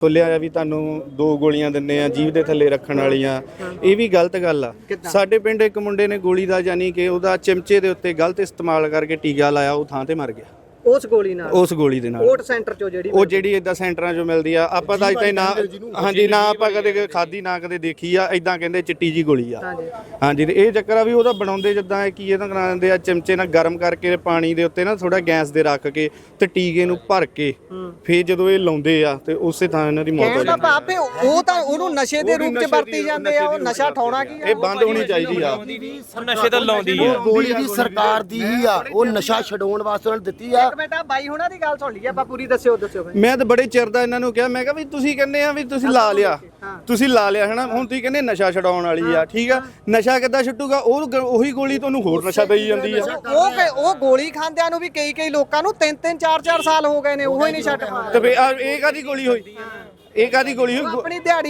ਖੋਲਿਆ ਵੀ ਤੁਹਾਨੂੰ 2 ਗੋਲੀਆਂ ਦਿੰਨੇ ਆ ਜੀਭ ਦੇ ਥੱਲੇ ਰੱਖਣ ਵਾਲੀਆਂ, ਇਹ ਵੀ ਗਲਤ ਗੱਲ ਆ। ਸਾਡੇ ਪਿੰਡ ਇੱਕ ਮੁੰਡੇ ਨੇ ਗੋਲੀ ਦਾ ਯਾਨੀ ਕਿ ਉਹਦਾ ਚਮਚੇ ਦੇ ਉੱਤੇ ਗਲਤ ਇਸਤੇਮਾਲ ਕਰਕੇ ਟੀਕਾ ਲਾਇਆ, ਉਹ ਥਾਂ ਤੇ ਮਰ ਗਿਆ ਉਸ ਗੋਲੀ ਨਾਲ। ਉਸ ਗੋਲੀ ਦੇ ਨਾਲ ਕੋਟ ਸੈਂਟਰ ਚੋਂ ਜਿਹੜੀ ਇਦਾਂ ਸੈਂਟਰਾਂ ਚੋਂ ਮਿਲਦੀ ਆ, ਆਪਾਂ ਤਾਂ ਅਜੇ ਨਾ ਹਾਂਜੀ ਨਾ ਆਪਾਂ ਕਦੇ ਖਾਦੀ ਨਾ ਕਦੇ ਦੇਖੀ ਆ, ਇਦਾਂ ਕਹਿੰਦੇ ਚਿੱਟੀ ਜੀ ਗੋਲੀ ਆ। ਹਾਂਜੀ ਤੇ ਇਹ ਚੱਕਰ ਆ ਵੀ ਉਹਦਾ ਬਣਾਉਂਦੇ ਜਿੱਦਾਂ ਕੀ ਇਹਦਾ ਕਰਾ ਦਿੰਦੇ ਆ, ਚਮਚੇ ਨਾਲ ਗਰਮ ਕਰਕੇ ਪਾਣੀ ਦੇ ਉੱਤੇ ਨਾ ਥੋੜਾ ਗੈਸ ਦੇ ਰੱਖ ਕੇ ਤੇ ਟੀਕੇ ਨੂੰ ਭਰ ਕੇ ਫੇਰ ਜਦੋਂ ਇਹ ਲਾਉਂਦੇ ਆ ਤੇ ਉਸੇ ਥਾਂ ਇਹਨਾਂ ਦੀ ਮੌਤ ਹੋ ਜਾਂਦੀ ਆਪੇ ਉਹ ਤਾਂ ਉਹਨੂੰ ਨਸ਼ੇ ਦੇ ਰੂਪ 'ਚ ਵਰਤੀ ਜਾਂਦੇ ਆ। ਉਹ ਨਸ਼ਾ ਠਾਉਣਾ ਕੀ ਇਹ ਬੰਦ ਹੋਣੀ ਚਾਹੀਦੀ ਆ। ਨਸ਼ੇ ਤਾਂ ਲਾਉਂਦੀ ਆ, ਗੋਲੀ ਵੀ ਸਰਕਾਰ ਦੀ ਹੀ ਆ, ਉਹ ਨਸ਼ਾ ਛਡਾਉਣ ਵਾਸਤੇ ਉਹਨਾਂ ਦਿੱਤੀ ਆ। ਬੇਟਾ ਬਾਈ ਹੁਣਾਂ ਦੀ ਗੱਲ ਸੁਣ ਲਈ ਆਪਾਂ ਪੂਰੀ, ਦੱਸਿਓ ਮੈਂ ਤਾਂ ਬੜੇ ਚਿਰ ਦਾ ਇਹਨਾਂ ਨੂੰ ਕਿਹਾ, ਮੈਂ ਕਿਹਾ ਵੀ ਤੁਸੀਂ ਕਹਿੰਦੇ ਆ ਵੀ ਤੁਸੀਂ ਲਾ ਲਿਆ ਹਨਾ, ਹੁਣ ਤੁਸੀਂ ਕਹਿੰਦੇ ਨਸ਼ਾ ਛਡਾਉਣ ਵਾਲੀ ਆ, ਠੀਕ ਆ ਨਸ਼ਾ ਕਿੱਦਾਂ ਛੁੱਟੂਗਾ? ਉਹੀ ਗੋਲੀ ਤੁਹਾਨੂੰ ਹੋਰ ਨਸ਼ਾ ਦੇਈ ਜਾਂਦੀ ਆ। ਉਹ ਗੋਲੀ ਖਾਂਦਿਆਂ ਨੂੰ ਵੀ ਕਈ ਲੋਕਾਂ ਨੂੰ 3-3 4-4 ਸਾਲ ਹੋ ਗਏ ਨੇ, ਉਹ ਹੀ ਨਹੀਂ ਛੱਡ ਪਾਉਂਦੇ। ਤੇ ਇਹ ਕਾਦੀ ਗੋਲੀ ਹੋਈ? ਆਪਣੀ ਦਿਹਾੜੀ